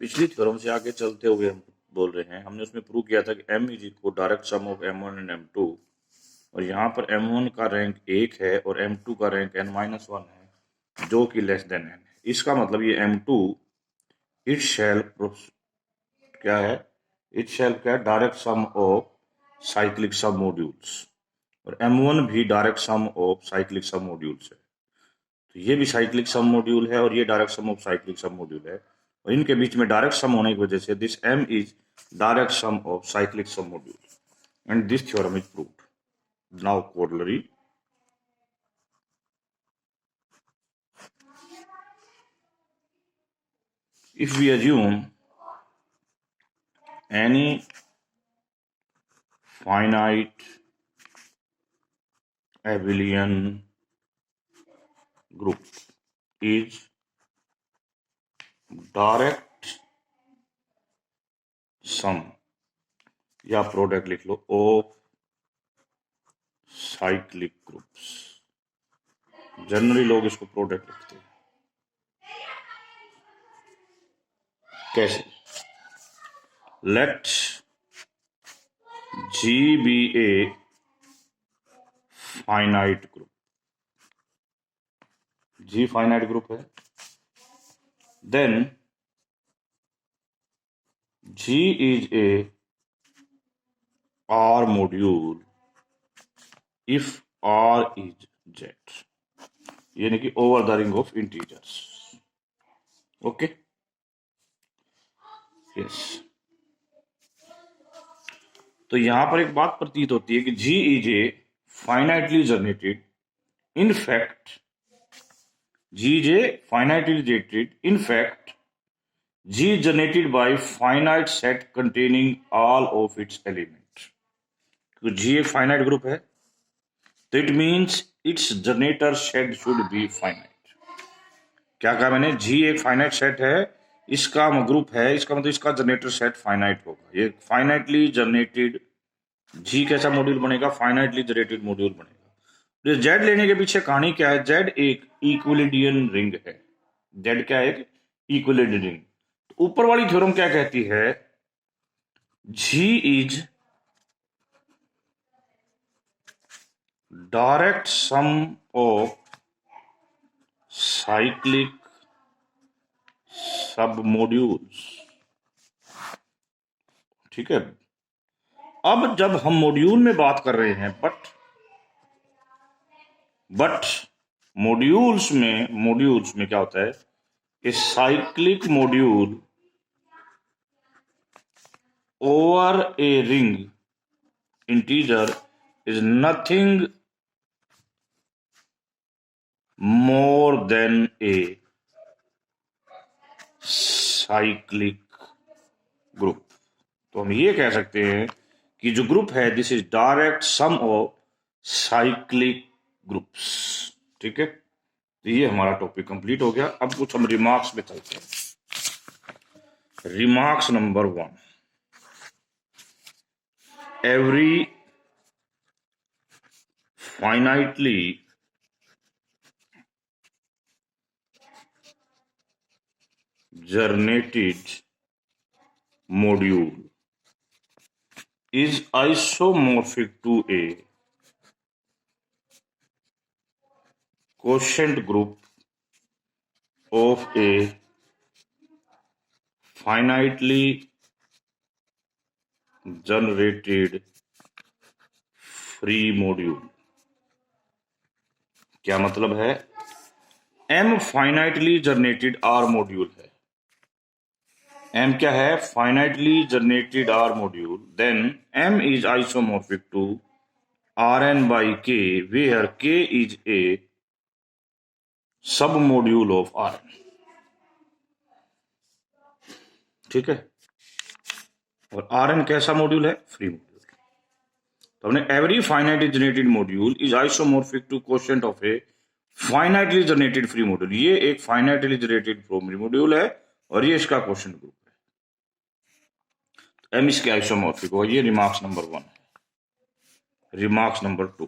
पिछली थ्योरम से आगे चलते हुए हम बोल रहे हैं, हमने उसमें प्रूव किया था कि m is equal direct sum of m1 and m2, और यहाँ पर m1 का रैंक 1 है और m2 का रैंक n-1 है, जो कि लेस देन n है। इसका मतलब ये m2 इट शैल क्या है, इट शैल क्या, डायरेक्ट सम ऑफ साइक्लिक सब मॉड्यूल्स, और m1 भी डायरेक्ट सम ऑफ साइक्लिक सब मॉड्यूल्स है। तो ये भी साइक्लिक सम मॉड्यूल है और ये डायरेक्ट सम ऑफ साइक्लिक सब मॉड्यूल है, और इनके बीच में डायरेक्ट सम होने की वजह से this m is direct sum of cyclic submodule and this theorem is proved. Now corollary, if we assume any finite abelian group is direct sum या प्रोडक्ट लिख लो ऑफ साइक्लिक ग्रुप्स, जनरली लोग इसको product लिखते हैं। कैसे? Let G be a finite group, G finite group है, then G is a R module if R is Z, यानी कि over the ring of integers. Okay, yes. तो यहां पर एक बात प्रतीत होती है कि G is a finitely generated, in fact G is a finitely generated, in fact G is generated by finite set containing all of its elements। तो G एक फाइनाइट ग्रुप है, तो it means it's generator set should be finite. क्या कहा मैंने? G एक finite set है, इसका ग्रुप है, इसका मतलब इसका जनरेटर सेट फाइनाइट होगा। ये फाइनाइटली जनरेटेड G कैसा मॉड्यूल बनेगा? फाइनाइटली जनरेटेड मॉड्यूल बनेगा। तो Z लेने के पीछे कहानी क्या है? Z एक इक्विलिडियन रिंग है। Z क्या है? एक इक्विलिडियन रिंग। तो ऊपर वाली थ्योरम क्या कहती है? G is direct sum of cyclic सब मॉड्यूल्स। ठीक है, अब जब हम मॉड्यूल में बात कर रहे हैं, बट मॉड्यूल्स में क्या होता है? A cyclic module over a ring integer is nothing more than a cyclic group. तो हम ये कह सकते हैं कि जो ग्रुप है this is direct sum of cyclic groups. ठीक है, तो ये हमारा टॉपिक कंप्लीट हो गया। अब कुछ हम रिमार्क्स में चलते हैं। Remarks number 1, every finitely generated module is isomorphic to a quotient group of a finitely generated free module। क्या मतलब है? M finitely generated R module है। M क्या है? Finitely generated R module. Then M is isomorphic to Rn by K, where K is a submodule of Rn। ठीक है, और Rn कैसा मॉड्यूल है? Free module. तो हमने every finitely generated module is isomorphic to quotient of a finitely generated free module. ये एक finitely generated free module है और ये इसका क्वोशिएंट ग्रुप है। M इसके आइसोमॉर्फिक हो। ये रिमार्क्स नंबर 1 है। Remarks number 2,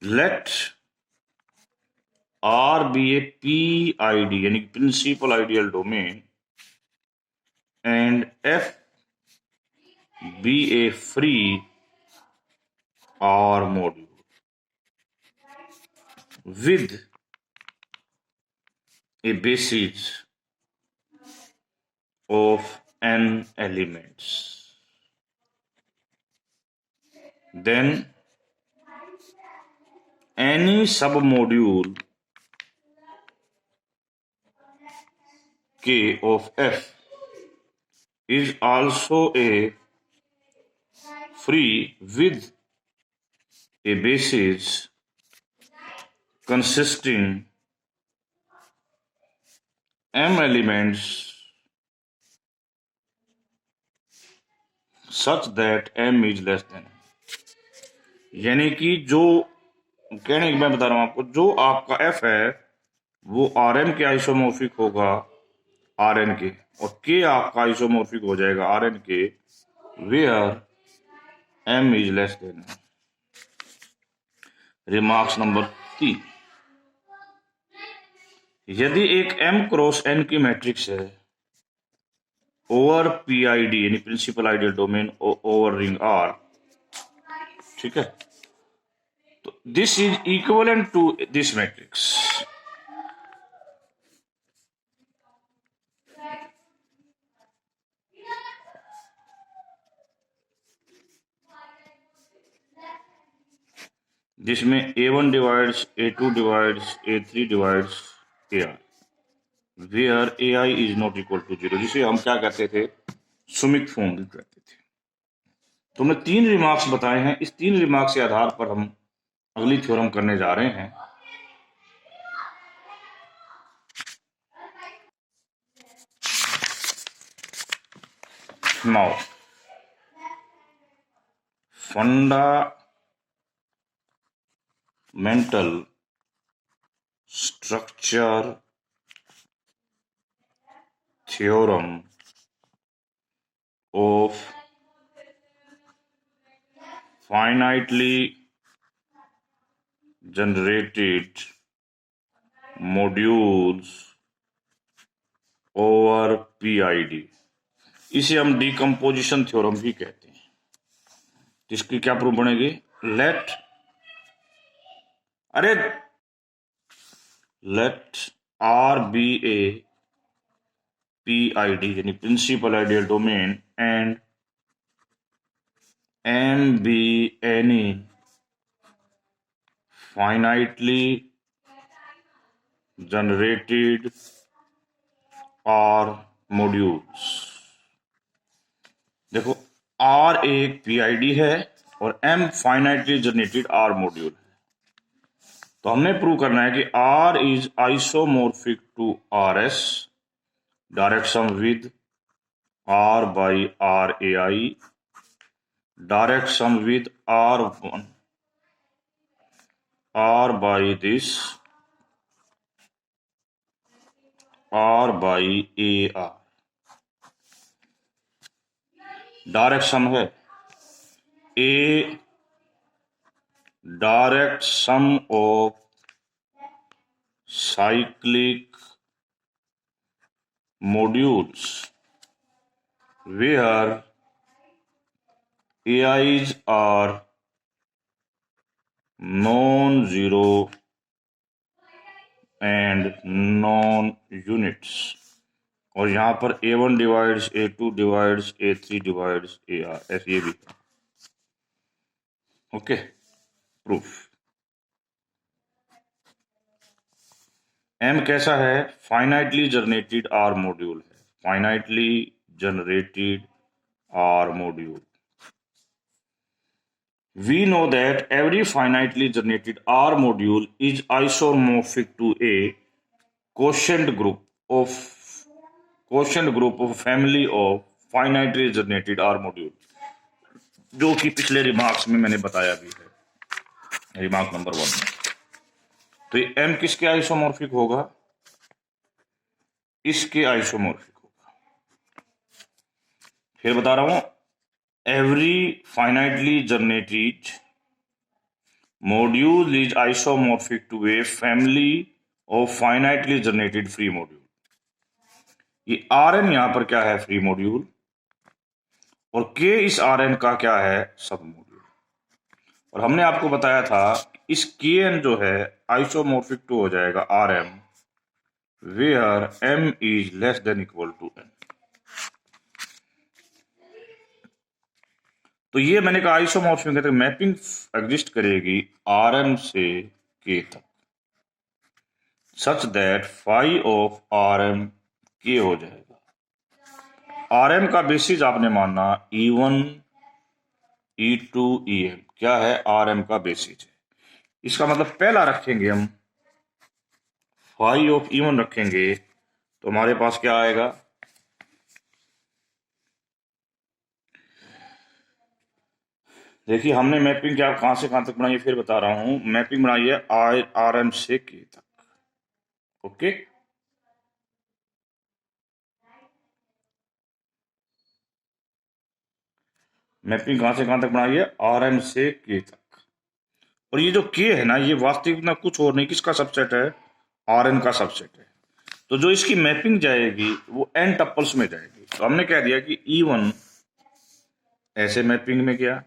let R be a PID यानी principal ideal domain and F be a free R module with a basis of n elements, then any submodule K of F is also a free with a basis consisting m elements such that m is less than, यानी कि जो कहने की मैं बता रहा हूं आपको, जो आपका f है वो Rm के आइसोमॉर्फिक होगा Rn के, और K आपका आइसोमॉर्फिक हो जाएगा Rn के where m is less than. Remarks number 3, यदि एक m क्रॉस n की मैट्रिक्स है ओवर PID यानी principal ideal domain over ring R, ठीक है, तो this is equivalent to this matrix. जिसमें A1 divides A2 divides A3 divides AI, where AI is not equal to 0, जिसे हम क्या कहते थे, सुमित फॉर्म कहते थे। तो हमने 3 रिमार्क्स बताए हैं, इस 3 रिमार्क्स के आधार पर हम अगली थ्योरम करने जा रहे हैं। Now fundamental structure theorem of finitely generated modules over PID, इसे हम डिकम्पोजिशन थ्योरम भी कहते हैं। इसकी क्या प्रूफ बनेगी, let R be a PID यानी principal ideal domain and M be any finitely generated R modules। देखो R एक PID है और M finitely generated R module है, तो हमने प्रूव करना है कि R is isomorphic to RS direct sum with R by RAI direct sum with R1 R by this R by AR, direct sum है A direct sum of cyclic modules where AIs are non-zero and non-units, और यहां पर A1 divides A2 divides A3 divides AR, ऐसे ये भी है। Okay, proof M कैसा है, फाइनाइटली जनरेटेड R मॉड्यूल है, finitely generated R module. We know that every finitely generated R module is isomorphic to a quotient group of family of finitely generated R module, जो कि पिछले remarks में मैंने बताया भी है, रिमार्क नंबर 1 में। तो ये M किसके आइसोमॉर्फिक होगा, इसके आइसोमॉर्फिक होगा। फिर बता रहा हूं, every finitely generated module is isomorphic to a family of finitely generated free module. ये आर एन यहां पर क्या है, फ्री मॉड्यूल, और के इस आर एन का क्या है, सब मॉड्यूल। और हमने आपको बताया था इस के एन जो है आइसोमोर्फिक टू हो जाएगा R M, where M is less than equal to N. तो ये मैंने कहा आइसोमॉर्फिज्म कहते हैं मैपिंग एग्जिस्ट करेगी आर एम से के तक, such that phi of R M K हो जाएगा। आर एम का बेसिस आपने माना E1 E2 EM, क्या है, आर एम का बेसिस है। इसका मतलब पहला रखेंगे हम फाई ऑफ E1 रखेंगे तो हमारे पास क्या आएगा, देखिए हमने मैपिंग क्या कहां से कहां तक बनाई है, फिर बता रहा हूं। मैपिंग बनाई है आर एम से के तक, ओके। मैपिंग कहां से कहां तक बनाई है, आर एम से के तक। और ये जो के है ना, ये वास्तविक ना कुछ और नहीं, किसका सबसेट है, आर एन का सबसेट है। तो जो इसकी मैपिंग जाएगी वो एन टप्पल्स में जाएगी। तो हमने कह दिया कि E1 ऐसे मैपिंग में गया,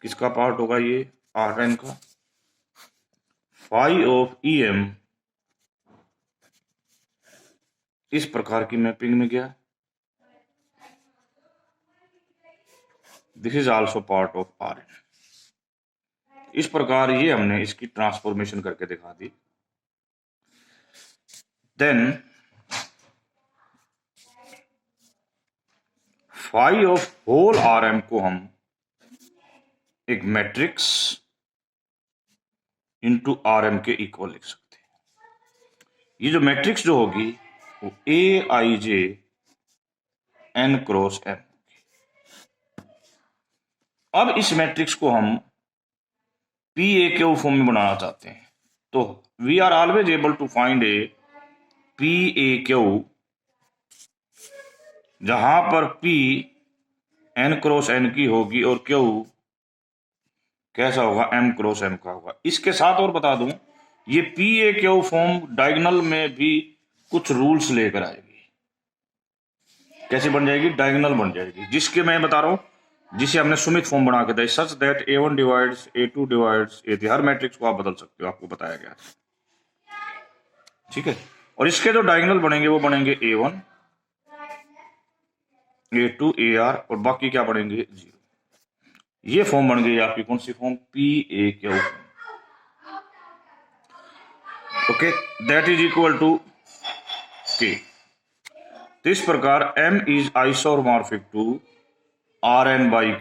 किसका पार्ट होगा ये, आर एन का। फाई ऑफ EM इस प्रकार की मैपिंग में गया, this is also part of R N. इस प्रकार ये हमने इसकी ट्रांसफॉर्मेशन करके दिखा दी। Then phi of whole R M को हम एक मैट्रिक्स इंटू आर एम के इक्वल लिख सकते हैं। ये जो मैट्रिक्स जो होगी वो AIJ N क्रॉस M। अब इस मैट्रिक्स को हम PAQ फॉर्म में बनाना चाहते हैं, तो we are always able to find a PAQ जहां पर P N क्रॉस N की होगी और Q कैसा होगा, M क्रॉस M का होगा। इसके साथ और बता दूं, ये PAQ फॉर्म डायगोनल में भी कुछ रूल्स लेकर आएगी। कैसे बन जाएगी, डायगोनल बन जाएगी, जिसके मैं बता रहा हूं, जिसे हमने सुमित फॉर्म बना के दिया, such that A1 divides A2 divides A3। Her matrix को आप बदल सकते हो, आपको बताया गया, ठीक है। और इसके जो डायगोनल बनेंगे वो बनेंगे A1 A2 AR, और बाकी क्या बनेंगे, 0। ये फॉर्म बन गई आपकी कौन सी form, PAQ। Okay, that is equal to K। तो इस प्रकार M is isomorphic to RN by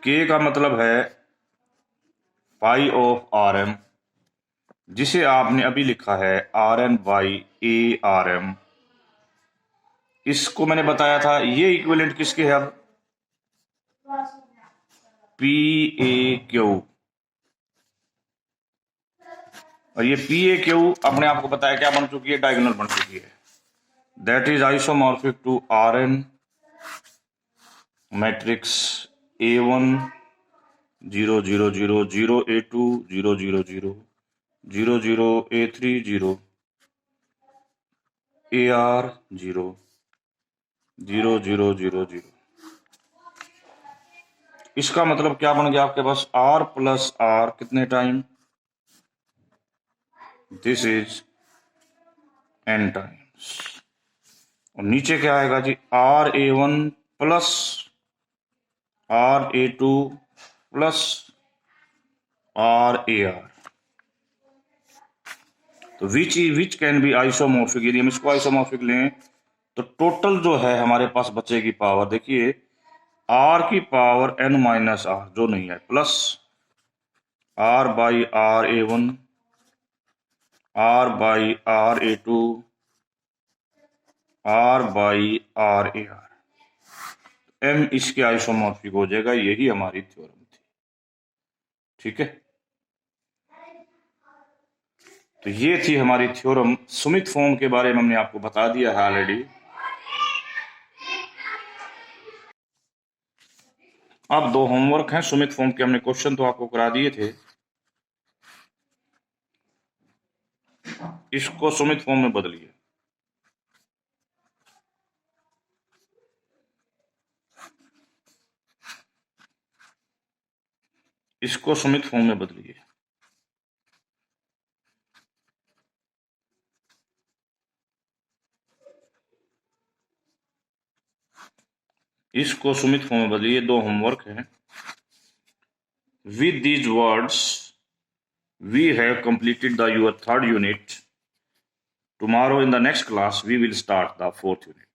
K का मतलब है पाई ऑफ RM, जिसे आपने अभी लिखा है RN बाई ARM। इसको मैंने बताया था, ये इक्विवेलेंट किसके है, अब PAQ। और ये PAQ अपने आप को बताया क्या बन चुकी है, डायगोनल बन चुकी है। That is isomorphic to RN matrix A1 0 0 0 0 A2 0 0 0 0 0 A3 0 AR 0 0 0 0 0। इसका मतलब क्या बन गया आपके पास, R प्लस R कितने time, this is N times. और नीचे क्या आएगा जी, RA1 plus RA2 plus RAR। तो विच कैन बी आइसोमॉर्फिक। यदि हम इसको आइसोमॉर्फिक लें तो टोटल जो है हमारे पास बचेगी पावर, देखिए R की पावर N माइनस R जो नहीं है, plus R by RA1 R by RA2 R by RAR। M इसके आइसोमॉर्फिक हो जाएगा, यही हमारी थ्योरम थी, ठीक है। तो ये थी हमारी थ्योरम। सुमित फॉर्म के बारे में हमने आपको बता दिया है ऑलरेडी। अब दो होमवर्क हैं सुमित फॉर्म के, हमने क्वेश्चन तो आपको करा दिए थे, इसको सुमित फॉर्म में बदलिए। इसको सुमित फॉर्म में बदलिए। इसको सुमित फॉर्म में बदलिए। 2 होमवर्क है। With these words we have completed the your 3rd unit. Tomorrow in the next class we will start the 4th unit.